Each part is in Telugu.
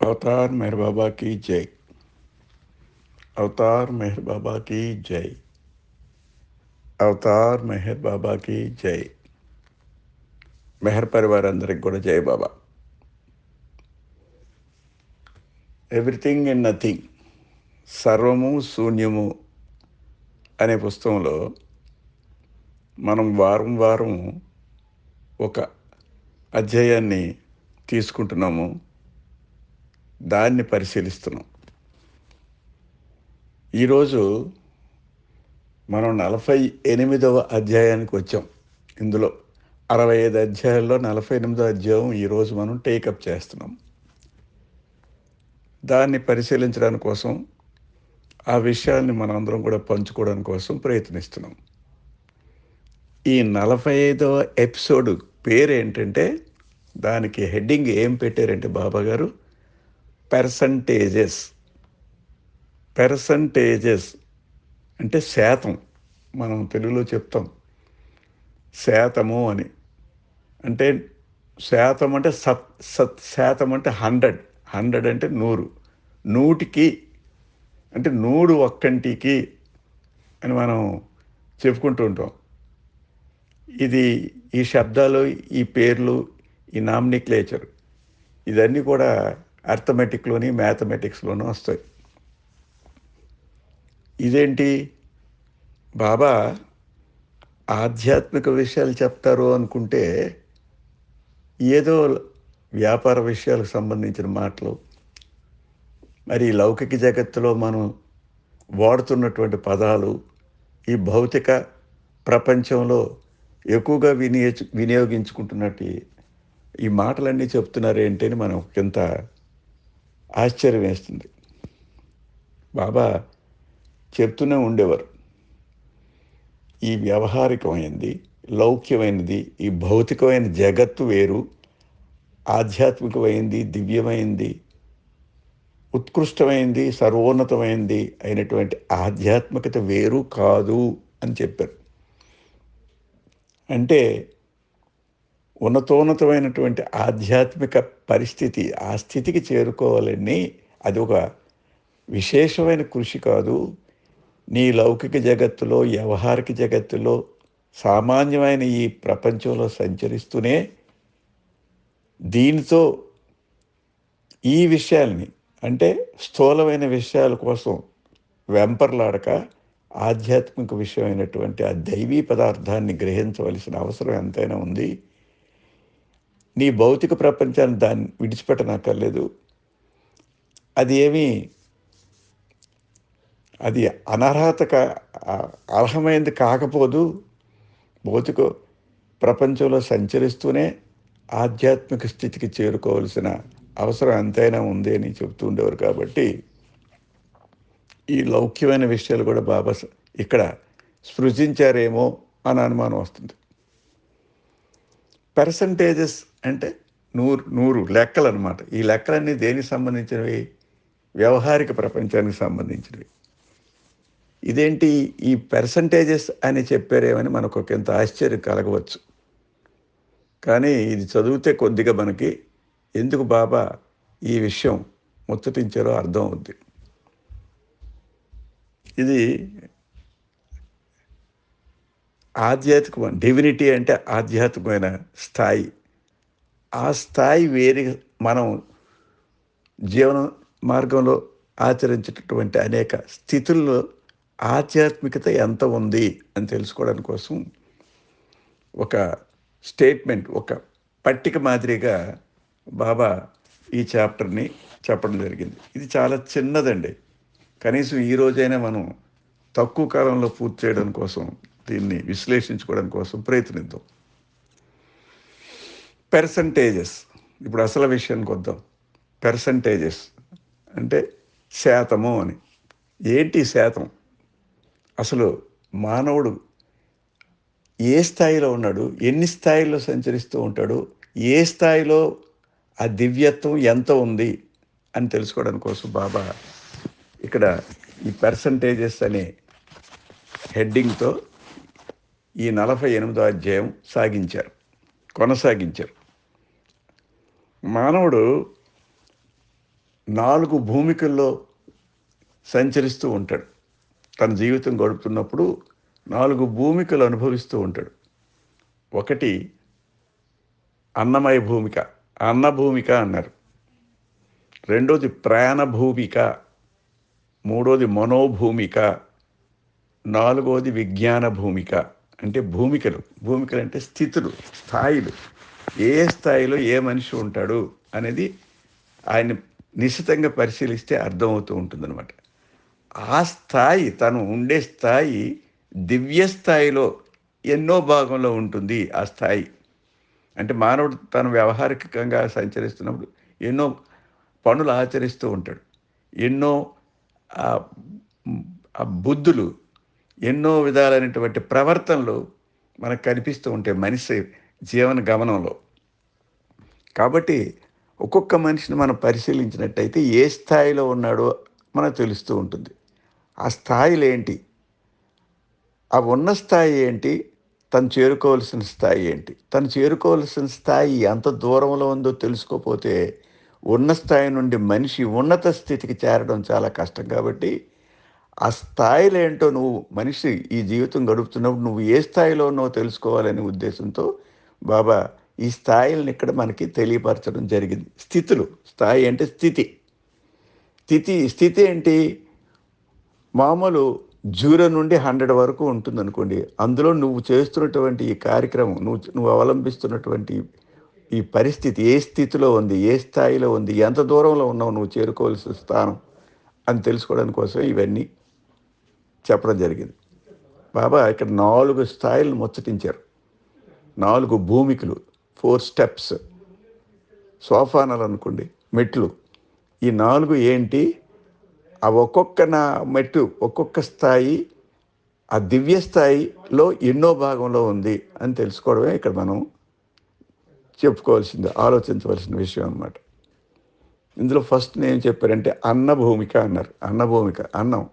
अवतार मेहर बाबा की जय। अवतार मेहर बाबा की जय। అవతార్ మెహర్ బాబాకి జై. మెహర్ పరివార్ అందరికి కూడా జై బాబా. ఎవ్రీథింగ్ అండ్ నథింగ్, సర్వము శూన్యము అనే పుస్తకంలో మనం వారం వారం ఒక అధ్యాయాన్ని తీసుకుంటున్నాము, దాన్ని పరిశీలిస్తున్నాం. ఈరోజు మనం 48వ అధ్యాయానికి వచ్చాం. ఇందులో 65 అధ్యాయాల్లో 48వ అధ్యాయం ఈరోజు మనం టేకప్ చేస్తున్నాం. దాన్ని పరిశీలించడానికి కోసం, ఆ విషయాల్ని మనందరం కూడా పంచుకోవడానికి కోసం ప్రయత్నిస్తున్నాం. ఈ 45వ ఎపిసోడ్ పేరు ఏంటంటే, దానికి హెడ్డింగ్ ఏం పెట్టారంటే బాబా గారు, పర్సంటేజెస్. పర్సంటేజెస్ అంటే శాతం. మనం తెలుగులో చెప్తాం శాతము అని. అంటే శాతం అంటే శాతం అంటే 100 అంటే 100, 100కి అంటే 100 ఒక్కంటికి అని మనం చెప్పుకుంటూ ఉంటాం. ఇది ఈ శబ్దాలు, ఈ పేర్లు, ఈ నామినిక్లేచర్ ఇదన్నీ కూడా అర్థమెటిక్లోని మ్యాథమెటిక్స్లోనూ వస్తాయి. ఇదేంటి బాబా ఆధ్యాత్మిక విషయాలు చెప్తారు అనుకుంటే, ఏదో వ్యాపార విషయాలకు సంబంధించిన మాటలు, మరి లౌకిక జగత్తులో మనం వాడుతున్నటువంటి పదాలు, ఈ భౌతిక ప్రపంచంలో ఎక్కువగా వినియోగించుకుంటున్నట్టు ఈ మాటలన్నీ చెప్తున్నారు ఏంటని మనం ఇంత ఆశ్చర్యం వేస్తుంది. బాబా చెప్తూనే ఉండేవారు, ఈ వ్యవహారికమైనది, లౌక్యమైనది, ఈ భౌతికమైన జగత్తు వేరు, ఆధ్యాత్మికమైంది, దివ్యమైంది, ఉత్కృష్టమైంది, సర్వోన్నతమైంది అయినటువంటి ఆధ్యాత్మికత వేరు కాదు అని చెప్పారు. అంటే ఉన్నతోన్నతమైనటువంటి ఆధ్యాత్మిక పరిస్థితి, ఆ స్థితికి చేరుకోవాలని అది ఒక విశేషమైన కృషి కాదు. నీ లౌకిక జగత్తులో, వ్యవహారిక జగత్తులో, సామాన్యమైన ఈ ప్రపంచంలో సంచరిస్తూనే దీనితో ఈ విషయాల్ని, అంటే స్థూలమైన విషయాల కోసం వెంపర్లాడక ఆధ్యాత్మిక విషయమైనటువంటి ఆ దైవీ పదార్థాన్ని గ్రహించవలసిన అవసరం ఎంతైనా ఉంది. నీ భౌతిక ప్రపంచాన్ని దాన్ని విడిచిపెట్టనక్కర్లేదు. అది అర్హమైనది కాకపోదు. భౌతిక ప్రపంచంలో సంచరిస్తూనే ఆధ్యాత్మిక స్థితికి చేరుకోవాల్సిన అవసరం ఎంతైనా ఉంది అని చెబుతూ ఉండేవారు. కాబట్టి ఈ లౌక్యమైన విషయాలు కూడా బాబా ఇక్కడ సృజించారేమో అని అనుమానం వస్తుంది. పర్సంటేజెస్ అంటే 100 లెక్కలు అనమాట. ఈ లెక్కలన్నీ దేనికి సంబంధించినవి? వ్యవహారిక ప్రపంచానికి సంబంధించినవి. ఇదేంటి ఈ పర్సంటేజెస్ అని చెప్పారేమని మనకు ఒకంత ఆశ్చర్యం కలగవచ్చు. కానీ ఇది చదివితే కొద్దిగా మనకి ఎందుకు బాబా ఈ విషయం ముచ్చటించారో అర్థం అవుద్ది. ఇది ఆధ్యాత్మిక డివినిటీ అంటే ఆధ్యాత్మికమైన స్థాయి. ఆ స్థాయి వేరే మనం జీవన మార్గంలో ఆచరించేటటువంటి అనేక స్థితుల్లో ఆధ్యాత్మికత ఎంత ఉంది అని తెలుసుకోవడానికి కోసం ఒక స్టేట్మెంట్, ఒక పట్టిక మాదిరిగా బాబా ఈ చాప్టర్ని చెప్పడం జరిగింది. ఇది చాలా చిన్నదండి. కనీసం ఈ రోజైనా మనం తక్కువ కాలంలో పూర్తి చేయడం కోసం, దీన్ని విశ్లేషించుకోవడం కోసం ప్రయత్నిద్దాం. పర్సంటేజెస్, ఇప్పుడు అసలు విషయానికి వద్దాం. పర్సంటేజెస్ అంటే శాతము అని. ఏంటి శాతం? అసలు మానవుడు ఏ స్థాయిలో ఉన్నాడు, ఎన్ని స్థాయిల్లో సంచరిస్తూ ఉంటాడు, ఏ స్థాయిలో ఆ దివ్యత్వం ఎంత ఉంది అని తెలుసుకోవడానికి కోసం బాబా ఇక్కడ ఈ పర్సంటేజెస్ అనే హెడ్డింగ్తో ఈ 48వ అధ్యాయం కొనసాగించారు. మానవుడు 4 భూమికల్లో సంచరిస్తూ ఉంటాడు. తన జీవితం గడుపుతున్నప్పుడు 4 భూమికలు అనుభవిస్తూ ఉంటాడు. ఒకటి అన్నమయ భూమిక, అన్నభూమిక అన్నారు. రెండోది ప్రాణభూమిక, మూడోది మనోభూమిక, నాలుగోది విజ్ఞాన భూమిక. అంటే భూమికలు. భూమికలు అంటే స్థితులు, స్థాయిలు. ఏ స్థాయిలో ఏ మనిషి ఉంటాడు అనేది ఆయన నిశితంగా పరిశీలిస్తే అర్థమవుతూ ఉంటుందన్నమాట. ఆ స్థాయి, తను ఉండే స్థాయి దివ్య స్థాయిలో ఎన్నో భాగంలో ఉంటుంది. ఆ స్థాయి అంటే మానవుడు తను వ్యవహారికంగా సంచరిస్తున్నప్పుడు ఎన్నో పనులు ఆచరిస్తూ ఉంటాడు. ఎన్నో బుద్ధులు, ఎన్నో విధాలైనటువంటి ప్రవర్తనలు మనకు కనిపిస్తూ ఉంటాయి మనిషి జీవన గమనంలో. కాబట్టి ఒక్కొక్క మనిషిని మనం పరిశీలించినట్టయితే ఏ స్థాయిలో ఉన్నాడో మనకు తెలుస్తూ ఉంటుంది. ఆ స్థాయిలు ఏంటి, ఆ ఉన్న స్థాయి ఏంటి, తను చేరుకోవాల్సిన స్థాయి ఏంటి. తను చేరుకోవాల్సిన స్థాయి ఎంత దూరంలో ఉందో తెలుసుకోకపోతే ఉన్న స్థాయి నుండి మనిషి ఉన్నత స్థితికి చేరడం చాలా కష్టం. కాబట్టి ఆ స్థాయిలో ఏంటో నువ్వు మనిషి ఈ జీవితం గడుపుతున్నప్పుడు నువ్వు ఏ స్థాయిలో ఉన్నావో తెలుసుకోవాలనే ఉద్దేశంతో బాబా ఈ స్థాయిలను ఇక్కడ మనకి తెలియపరచడం జరిగింది. స్థితులు, స్థాయి అంటే స్థితి. స్థితి ఏంటి, మామూలు 0 నుండి 100 వరకు ఉంటుందనుకోండి. అందులో నువ్వు చేస్తున్నటువంటి ఈ కార్యక్రమం, నువ్వు అవలంబిస్తున్నటువంటి ఈ పరిస్థితి ఏ స్థితిలో ఉంది, ఏ స్థాయిలో ఉంది, ఎంత దూరంలో ఉన్నావు నువ్వు చేరుకోవాల్సిన స్థానం అని తెలుసుకోవడానికి కోసం ఇవన్నీ చెప్పడం జరిగింది. బాబా ఇక్కడ 4 స్థాయిలను ముచ్చటించారు. 4 భూమికలు, 4 స్టెప్స్, సోపానాలు అనుకోండి, మెట్లు. ఈ 4 ఏంటి, ఆ ఒక్కొక్క మెట్టు, ఒక్కొక్క స్థాయి ఆ దివ్య స్థాయిలో ఎన్నో భాగంలో ఉంది అని తెలుసుకోవడమే ఇక్కడ మనం చెప్పుకోవాల్సింది, ఆలోచించవలసిన విషయం అన్నమాట. ఇందులో ఫస్ట్ నేను చెప్పారంటే అన్నభూమిక అన్నారు. అన్నభూమిక, అన్నం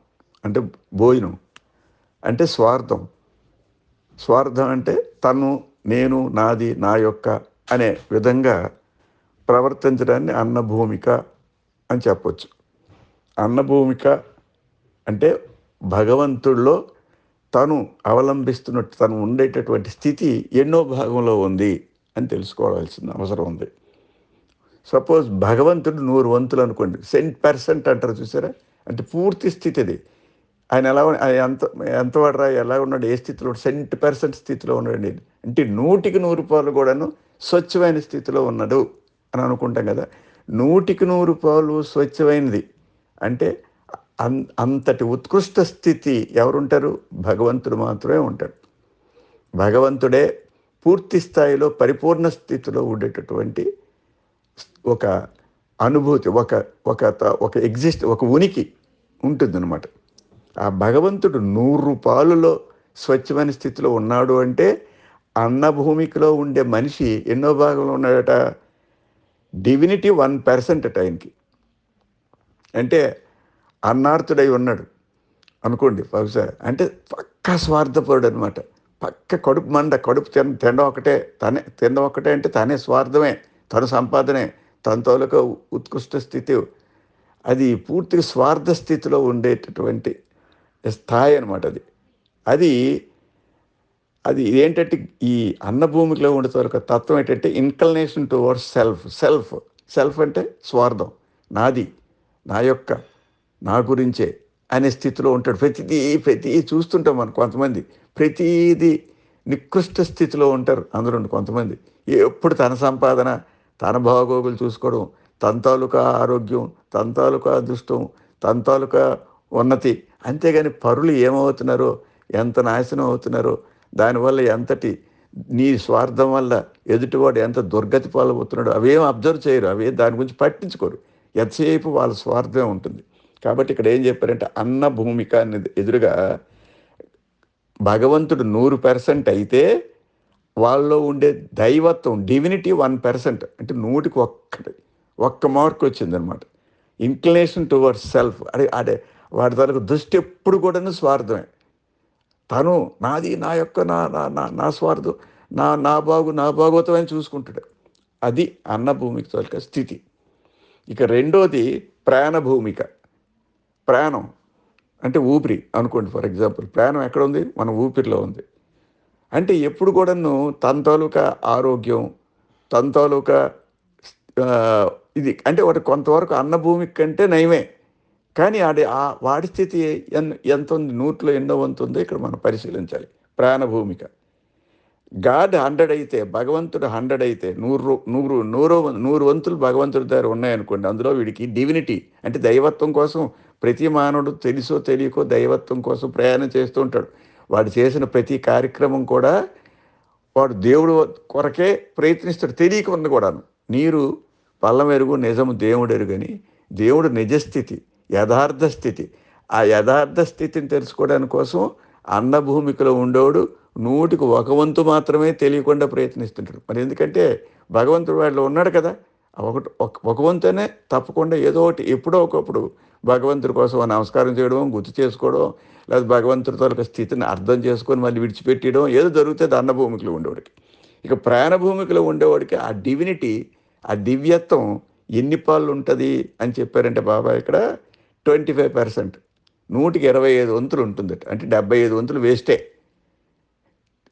అంటే భోజనం, అంటే స్వార్థం. స్వార్థం అంటే తను, నేను, నాది, నా యొక్క అనే విధంగా ప్రవర్తించడాన్ని అన్నభూమిక అని చెప్పొచ్చు. అన్నభూమిక అంటే భగవంతుడిలో తను అవలంబిస్తున్నట్టు తను ఉండేటటువంటి స్థితి ఎన్నో భాగంలో ఉంది అని తెలుసుకోవాల్సిన అవసరం ఉంది. సపోజ్ భగవంతుడు 100 వంతులు అనుకోండి, 100% అంటారు చూసారా, అంటే పూర్తి స్థితి అది. ఆయన ఎలా ఎంత వాడరా, ఎలా ఉన్నాడు, ఏ స్థితిలో, 100% స్థితిలో ఉన్నాడు అంటే 100కి 100 పాలు కూడాను స్వచ్ఛమైన స్థితిలో ఉన్నాడు అని అనుకుంటాం కదా. 100కి 100 పాలు స్వచ్ఛమైనది అంటే అంతటి ఉత్కృష్ట స్థితి ఎవరుంటారు, భగవంతుడు మాత్రమే ఉంటాడు. భగవంతుడే పూర్తి స్థాయిలో పరిపూర్ణ స్థితిలో ఉండేటటువంటి ఒక అనుభూతి, ఒక ఒక ఉనికి ఉంటుందన్నమాట. ఆ భగవంతుడు 100 పాలులో స్వచ్ఛమైన స్థితిలో ఉన్నాడు అంటే అన్నభూమికలో ఉండే మనిషి ఎన్నో భాగంలో ఉన్నాడట, డివినిటీ 1% అట ఆయనకి. అంటే అన్నార్థుడై ఉన్నాడు అనుకోండి బహుశా, అంటే పక్కా స్వార్థపరుడు అనమాట. పక్క కడుపు మండ, కడుపు తినడం ఒకటే అంటే తనే స్వార్థమే, తన సంపాదనే, తన తాలూకా ఉత్కృష్ట స్థితి, అది పూర్తిగా స్వార్థ స్థితిలో ఉండేటటువంటి స్థాయి అనమాట. అది అది ఏంటంటే ఈ అన్నభూమికలో ఉండే తాలూకా తత్వం ఏంటంటే ఇన్కల్నేషన్ టువర్డ్స్ సెల్ఫ్ అంటే స్వార్థం, నాది, నా యొక్క, నా గురించే అనే స్థితిలో ఉంటాడు. ప్రతిదీ చూస్తుంటాం మనం. కొంతమంది ప్రతిదీ నికృష్ట స్థితిలో ఉంటారు. అందులో కొంతమంది ఎప్పుడు తన సంపాదన, తన బాగోగులు చూసుకోవడం, తన తాలూకా ఆరోగ్యం, తన తాలూకా అదృష్టం, తన తాలూకా ఉన్నతి, అంతేగాని పరులు ఏమవుతున్నారో, ఎంత నాశనం అవుతున్నారో, దానివల్ల ఎంతటి నీ స్వార్థం వల్ల ఎదుటివాడు ఎంత దుర్గతి పాలవుతున్నాడో అవేం అబ్జర్వ్ చేయరు, దాని గురించి పట్టించుకోరు. ఎంతసేపు వాళ్ళ స్వార్థమే ఉంటుంది. కాబట్టి ఇక్కడ ఏం చెప్పారంటే అన్న భూమిక అనేది ఎదురుగా భగవంతుడు 100% అయితే వాళ్ళలో ఉండే దైవత్వం, డివినిటీ 1%, అంటే 100కి ఒక్క మార్క్ వచ్చిందనమాట. ఇన్క్లినేషన్ టువర్డ్స్ సెల్ఫ్, అదే వాడి తాలూకు దృష్టి ఎప్పుడు కూడా స్వార్థమే. తను నాది, నా యొక్క, నా స్వార్థం, నా భాగవతం అని చూసుకుంటాడు. అది అన్నభూమికి తాలూకా స్థితి. ఇక రెండోది ప్రాణభూమిక. ప్రాణం అంటే ఊపిరి అనుకోండి. ఫర్ ఎగ్జాంపుల్ ప్రాణం ఎక్కడ ఉంది? మన ఊపిరిలో ఉంది. అంటే ఎప్పుడు కూడాను తన తాలూకా ఆరోగ్యం, తన తాలూకా ఇది అంటే వాడు కొంతవరకు అన్నభూమిక కంటే నయమే. కానీ వాడి స్థితి ఎంత ఉంది? 100లో ఎన్నో వంతు ఉందో ఇక్కడ మనం పరిశీలించాలి. ప్రాణభూమిక. గాడ్ 100 అయితే, భగవంతుడు 100 అయితే, 100 వంతులు భగవంతుడి దగ్గర ఉన్నాయనుకోండి. అందులో వీడికి డివినిటీ అంటే దైవత్వం కోసం ప్రతి మానవుడు తెలుసో తెలియకో దైవత్వం కోసం ప్రయాణం చేస్తూ ఉంటాడు. వాడు చేసిన ప్రతి కార్యక్రమం కూడా వాడు దేవుడు కొరకే ప్రయత్నిస్తాడు, తెలియకుండా కూడాను. నీరు పల్లమెరుగు, నిజము దేవుడెరుగని. దేవుడు నిజస్థితి, యథార్థ స్థితి. ఆ యథార్థ స్థితిని తెలుసుకోవడానికి కోసం అన్నభూమికలో ఉండేవాడు 100కి 1 వంతు మాత్రమే తెలియకుండా ప్రయత్నిస్తుంటాడు. మరి ఎందుకంటే భగవంతుడు వాడిలో ఉన్నాడు కదా. ఒక వంతునే తప్పకుండా ఏదో ఒకటి ఎప్పుడో ఒకప్పుడు భగవంతుడి కోసం నమస్కారం చేయడం, గుర్తు చేసుకోవడం, లేదా భగవంతుడి తాలూకా స్థితిని అర్థం చేసుకొని మళ్ళీ విడిచిపెట్టడం ఏదో జరుగుతుంది అన్నభూమికలో ఉండేవాడికి. ఇక ప్రాణభూమికలో ఉండేవాడికి ఆ డివినిటీ, ఆ దివ్యత్వం ఎన్ని పాళ్ళు ఉంటుంది అని చెప్పారంటే బాబా ఇక్కడ 25%. 100కి 25 వంతులు ఉంటుందట. అంటే 75 వంతులు వేస్టే.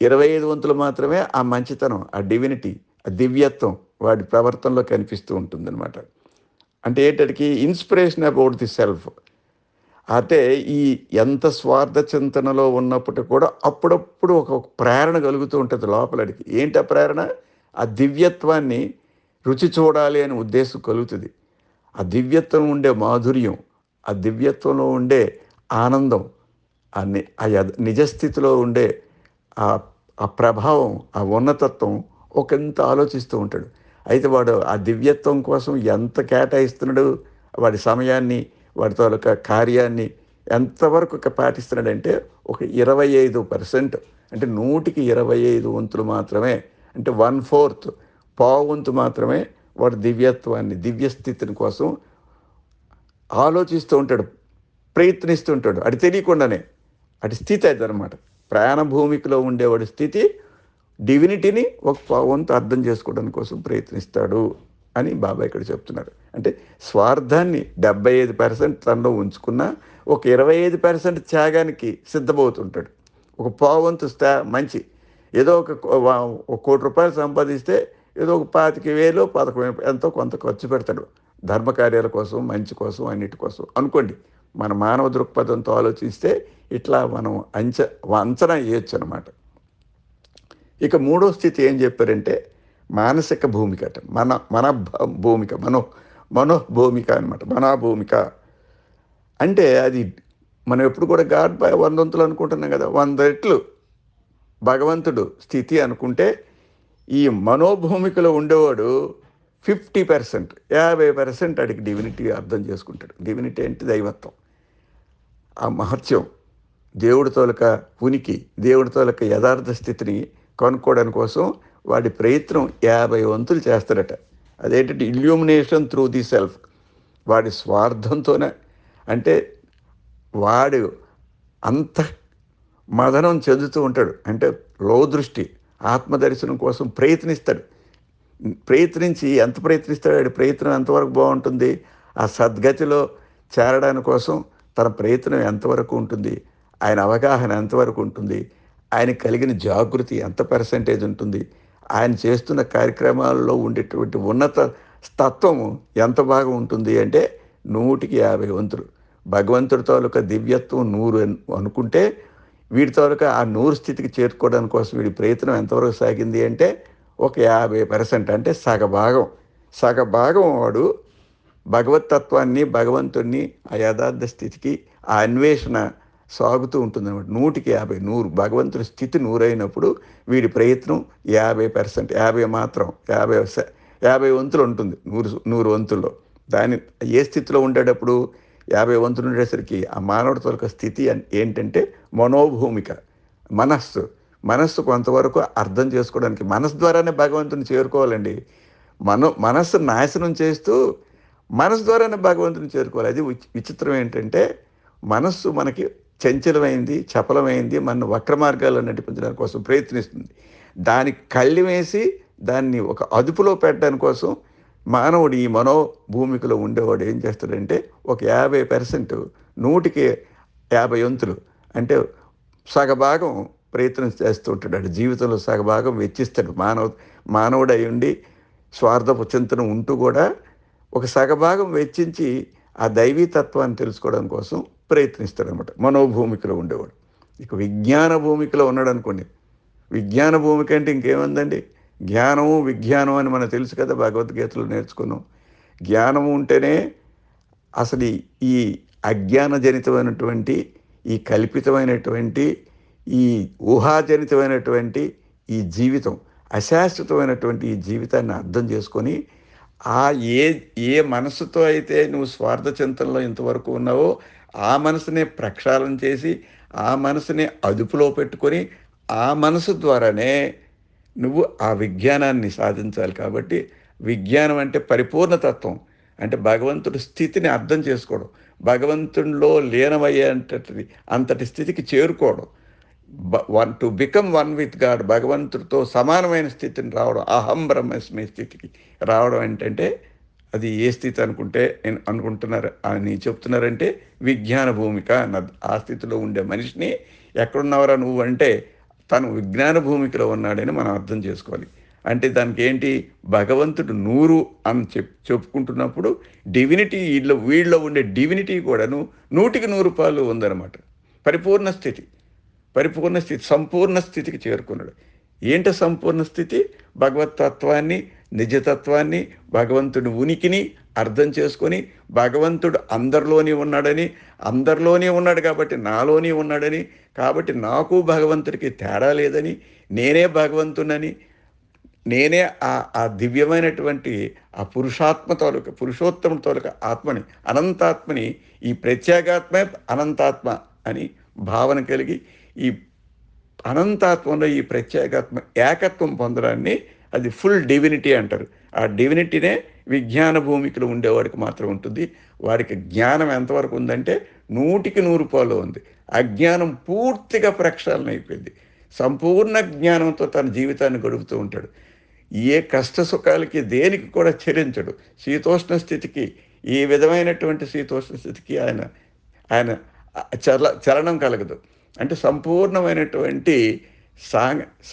25 వంతులు మాత్రమే ఆ మంచితనం, ఆ డివినిటీ, ఆ దివ్యత్వం వాడి ప్రవర్తనలో కనిపిస్తూ ఉంటుందన్నమాట. అంటే ఏంటంటే ఇన్స్పిరేషన్ అబౌట్ ది సెల్ఫ్. అంటే ఈ ఎంత స్వార్థ చింతనలో ఉన్నప్పటికీ కూడా అప్పుడప్పుడు ఒక ప్రేరణ కలుగుతూ ఉంటుంది లోపలడికి. ఏంటి ఆ ప్రేరణ? ఆ దివ్యత్వాన్ని రుచి చూడాలి అనే ఉద్దేశం కలుగుతుంది. ఆ దివ్యత్వం ఉండే మాధుర్యం, ఆ దివ్యత్వంలో ఉండే ఆనందం, నిజస్థితిలో ఉండే ఆ ప్రభావం, ఆ ఉన్నతత్వం ఒకంత ఆలోచిస్తూ ఉంటాడు. అయితే వాడు ఆ దివ్యత్వం కోసం ఎంత కేటాయిస్తున్నాడు, వాడి సమయాన్ని, వాడి తాలూకా కార్యాన్ని ఎంతవరకు పాటిస్తున్నాడంటే ఒక 25%. అంటే 100కి 25 వంతులు మాత్రమే, అంటే 1/4 పావువంతు మాత్రమే వాడు దివ్యత్వాన్ని, దివ్యస్థితిని కోసం ఆలోచిస్తూ ఉంటాడు, ప్రయత్నిస్తూ ఉంటాడు. అది తెలియకుండానే అటు స్థితి అదనమాట. ప్రాణభూమికలో ఉండేవాడి స్థితి డివినిటీని ఒక పావంతు అర్థం చేసుకోవడానికి కోసం ప్రయత్నిస్తాడు అని బాబా ఇక్కడ చెప్తున్నారు. అంటే స్వార్థాన్ని 75% తనలో ఉంచుకున్న ఒక 25% త్యాగానికి సిద్ధమవుతుంటాడు. ఒక పావంతు మంచి ఏదో ఒక ₹1,00,00,000 సంపాదిస్తే ఏదో ఒక 25,000 11,000 ఎంతో కొంత ఖర్చు పెడతాడు ధర్మకార్యాల కోసం, మంచి కోసం, అన్నిటి కోసం అనుకోండి. మన మానవ దృక్పథంతో ఆలోచిస్తే ఇట్లా మనం అంచనా వేయొచ్చు అనమాట. ఇక మూడో స్థితి ఏం చెప్పారంటే మానసిక భూమిక అట. మన భూమిక, మనోభూమిక అనమాట. మనాభూమిక అంటే అది మనం ఎప్పుడు కూడా గాడ్ బై 100 వంతులు అనుకుంటున్నాం కదా. 100 రెట్లు భగవంతుడు స్థితి అనుకుంటే ఈ మనోభూమికలో ఉండేవాడు 50%, 50% అడిగి డివినిటీ అర్థం చేసుకుంటాడు. డివినిటీ అంటే దైవత్వం, ఆ మహత్యం, దేవుడి తోలక ఉనికి, దేవుడి తోలక యథార్థ స్థితిని కనుక్కోవడానికి కోసం వాడి ప్రయత్నం 50 వంతులు చేస్తాడట. అదేంటంటే ఇల్యూమినేషన్ త్రూ ది సెల్ఫ్. వాడి స్వార్థంతోనే, అంటే వాడు అంత మదనం చెందుతూ ఉంటాడు. అంటే లోదృష్టి, ఆత్మదర్శనం కోసం ప్రయత్నిస్తాడు. ప్రయత్నించి ఎంత ప్రయత్నిస్తాడు, వాడి ప్రయత్నం ఎంతవరకు బాగుంటుంది, ఆ సద్గతిలో చేరడానికి కోసం తన ప్రయత్నం ఎంతవరకు ఉంటుంది, ఆయన అవగాహన ఎంతవరకు ఉంటుంది, ఆయనకు కలిగిన జాగృతి ఎంత పర్సెంటేజ్ ఉంటుంది, ఆయన చేస్తున్న కార్యక్రమాల్లో ఉండేటువంటి ఉన్నత తత్వం ఎంత బాగా ఉంటుంది అంటే 100కి 50 వంతులు. భగవంతుడి తాలూకా దివ్యత్వం 100 అనుకుంటే వీడి తాలూకా ఆ 100 స్థితికి చేరుకోవడానికి కోసం వీడి ప్రయత్నం ఎంతవరకు సాగింది అంటే ఒక 50%, అంటే సగభాగం వాడు భగవతత్వాన్ని, భగవంతుణ్ణి, ఆ యథార్థ స్థితికి ఆ అన్వేషణ సాగుతూ ఉంటుంది అనమాట. 100కి 50, 100 భగవంతుడి స్థితి 100 అయినప్పుడు వీడి ప్రయత్నం 50%, 50 మాత్రం 50 వంతులు ఉంటుంది 100 వంతుల్లో. దాని ఏ స్థితిలో ఉండేటప్పుడు 50 వంతులు ఉండేసరికి ఆ మానవుడి తొలక స్థితి ఏంటంటే మనోభూమిక, మనస్సు కొంతవరకు అర్థం చేసుకోవడానికి మనస్సు ద్వారానే భగవంతుని చేరుకోవాలండి. మనస్సు నాశనం చేస్తూ మనస్సు ద్వారానే భగవంతుని చేరుకోవాలి. అది విచిత్రం ఏంటంటే మనస్సు మనకి చంచలమైంది, చపలమైంది, మన వక్ర మార్గాల్లో నడిపించడానికి కోసం ప్రయత్నిస్తుంది. దానికి కళ్ళి వేసి దాన్ని ఒక అదుపులో పెట్టడానికి కోసం మానవుడు ఈ మనోభూమికలో ఉండేవాడు ఏం చేస్తాడంటే ఒక 50%, 100కి 50 వంతులు అంటే సగభాగం ప్రయత్నం చేస్తూ ఉంటాడు. అంటే జీవితంలో సగభాగం వెచ్చిస్తాడు. మానవుడై ఉండి స్వార్థపు చింతన ఉంటూ కూడా ఒక సగభాగం వెచ్చించి ఆ దైవీ తత్వాన్ని తెలుసుకోవడం కోసం ప్రయత్నిస్తాడనమాట మనోభూమికలో ఉండేవాడు. ఇక విజ్ఞాన భూమికలో ఉన్నాడు అనుకోండి. విజ్ఞాన భూమిక అంటే ఇంకేముందండి? జ్ఞానము విజ్ఞానం అని మనకు తెలుసు కదా, భగవద్గీతలో నేర్చుకున్నాం. జ్ఞానము ఉంటేనే అసలు ఈ అజ్ఞానజనితమైనటువంటి, ఈ కల్పితమైనటువంటి, ఈ ఊహాజనితమైనటువంటి ఈ జీవితం, అశాశ్వతమైనటువంటి ఈ జీవితాన్ని అర్థం చేసుకొని ఆ ఏ ఏ మనసుతో అయితే నువ్వు స్వార్థ చింతనలో ఇంతవరకు ఉన్నావో ఆ మనసునే ప్రక్షాళన చేసి ఆ మనసుని అదుపులో పెట్టుకొని ఆ మనసు ద్వారానే నువ్వు ఆ విజ్ఞానాన్ని సాధించాలి. కాబట్టి విజ్ఞానం అంటే పరిపూర్ణతత్వం, అంటే భగవంతుడి స్థితిని అర్థం చేసుకోవడం, భగవంతుడిలో లీనమయ్యేంతటి అంతటి స్థితికి చేరుకోవడం, to become one with God, భగవంతుడితో సమానమైన స్థితిని రావడం, అహం బ్రహ్మస్మి స్థితికి రావడం ఏంటంటే అది ఏ స్థితి అనుకుంటున్నారు అని చెప్తున్నారంటే విజ్ఞాన భూమిక అన్నది. ఆ స్థితిలో ఉండే మనిషిని ఎక్కడున్నావరా నువ్వు అంటే తను విజ్ఞాన భూమికలో ఉన్నాడని మనం అర్థం చేసుకోవాలి. అంటే దానికి ఏంటి, భగవంతుడు 100 అని చెప్పుకుంటున్నప్పుడు డివినిటీ వీళ్ళలో ఉండే డివినిటీ కూడాను 100కి 100 ఉందన్నమాట. పరిపూర్ణ స్థితి, సంపూర్ణ స్థితికి చేరుకున్నాడు. ఏంటి సంపూర్ణ స్థితి? భగవతత్వాన్ని, నిజతత్వాన్ని, భగవంతుడి ఉనికిని అర్థం చేసుకొని భగవంతుడు అందరిలోనే ఉన్నాడు కాబట్టి నాలోనే ఉన్నాడని, కాబట్టి నాకు భగవంతుడికి తేడా లేదని, నేనే భగవంతునని, నేనే ఆ దివ్యమైనటువంటి ఆ పురుషోత్తమ తోలుక ఆత్మని, అనంతాత్మని, ఈ ప్రత్యేగాత్మే అనంతాత్మ అని భావన కలిగి ఈ అనంతాత్మంలో ఈ ప్రత్యేగాత్మ ఏకత్వం పొందడాన్ని అది ఫుల్ డివినిటీ అంటారు. ఆ డివినిటీనే విజ్ఞాన భూమికలో ఉండేవాడికి మాత్రం ఉంటుంది. వాడికి జ్ఞానం ఎంతవరకు ఉందంటే 100కి 100 ఉంది. అజ్ఞానం పూర్తిగా ప్రక్షాళన అయిపోయింది. సంపూర్ణ జ్ఞానంతో తన జీవితాన్ని గడుపుతూ ఉంటాడు. ఏ కష్ట సుఖాలకి దేనికి కూడా చెలించడు. శీతోష్ణ స్థితికి, ఈ విధమైనటువంటి శీతోష్ణ స్థితికి ఆయన చలనం కలగదు. అంటే సంపూర్ణమైనటువంటి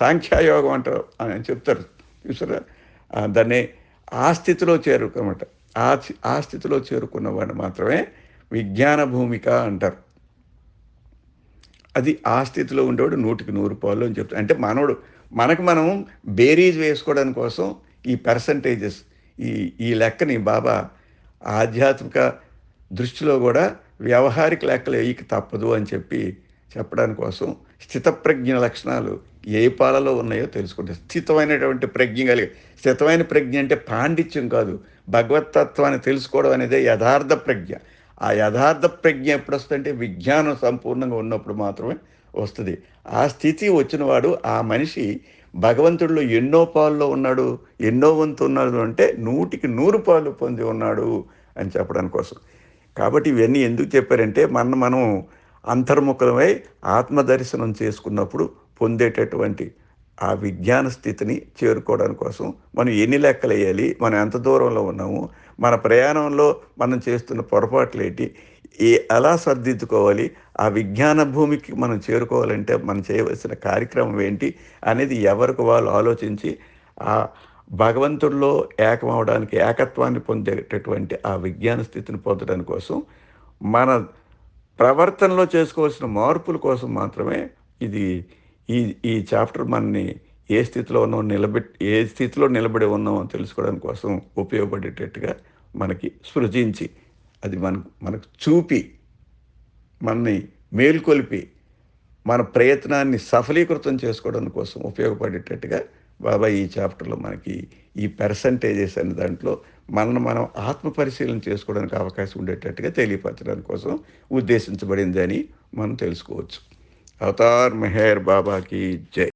సాంఖ్యయోగం అంటారు అని చెప్తారు చూసారా, దాన్ని ఆ స్థితిలో చేరుకోమాట. ఆ స్థితిలో చేరుకున్నవాడిని మాత్రమే విజ్ఞాన భూమిక అంటారు. అది ఆ స్థితిలో ఉండేవాడు 100కి 100 అని చెప్తారు. అంటే మనం బేరీజ్ వేసుకోవడానికి కోసం ఈ పర్సంటేజెస్, ఈ లెక్కని బాబా ఆధ్యాత్మిక దృష్టిలో కూడా వ్యవహారిక లెక్కలు వేయక తప్పదు అని చెప్పడానికి కోసం స్థితప్రజ్ఞ లక్షణాలు ఏ పాలలో ఉన్నాయో తెలుసుకుంటే స్థితమైనటువంటి స్థితమైన ప్రజ్ఞ అంటే పాండిత్యం కాదు, భగవతత్వాన్ని తెలుసుకోవడం అనేది యథార్థ ప్రజ్ఞ. ఆ యథార్థ ప్రజ్ఞ ఎప్పుడు వస్తుందంటే విజ్ఞానం సంపూర్ణంగా ఉన్నప్పుడు మాత్రమే వస్తుంది. ఆ స్థితి వచ్చినవాడు, ఆ మనిషి భగవంతుడిలో ఎన్నో పాల్లో ఉన్నాడు, ఎన్నో వంతు ఉన్నాడు అంటే 100కి 100 పొంది ఉన్నాడు అని చెప్పడానికి కోసం. కాబట్టి ఇవన్నీ ఎందుకు చెప్పారంటే మనం అంతర్ముఖమై ఆత్మదర్శనం చేసుకున్నప్పుడు పొందేటటువంటి ఆ విజ్ఞాన స్థితిని చేరుకోవడానికి కోసం మనం ఎన్ని లెక్కలు వేయాలి, మనం ఎంత దూరంలో ఉన్నాము, మన ప్రయాణంలో మనం చేస్తున్న పొరపాట్లు ఏంటి, ఎలా సర్దిద్దుకోవాలి, ఆ విజ్ఞాన భూమికి మనం చేరుకోవాలంటే మనం చేయవలసిన కార్యక్రమం ఏంటి అనేది ఎవరికి వాళ్ళు ఆలోచించి ఆ భగవంతుడిలో ఏకమవడానికి, ఏకత్వాన్ని పొందేటటువంటి ఆ విజ్ఞాన స్థితిని పొందడానికి కోసం మన ప్రవర్తనలో చేసుకోవాల్సిన మార్పుల కోసం మాత్రమే ఈ చాప్టర్ మనని ఏ స్థితిలో నిలబడి ఉన్నామో తెలుసుకోవడానికి కోసం ఉపయోగపడేటట్టుగా మనకి సృజించి అది మనకు చూపి మనని మేల్కొల్పి మన ప్రయత్నాన్ని సఫలీకృతం చేసుకోవడం కోసం ఉపయోగపడేటట్టుగా బాబా ఈ చాప్టర్లో మనకి ఈ పర్సంటేజెస్ అనే దాంట్లో మనం ఆత్మ పరిశీలన చేసుకోవడానికి అవకాశం ఉండేటట్టుగా తెలియపరచడానికి కోసం ఉద్దేశించబడింది అని మనం తెలుసుకోవచ్చు. అవతార్ మెహర్ బాబాకి జై.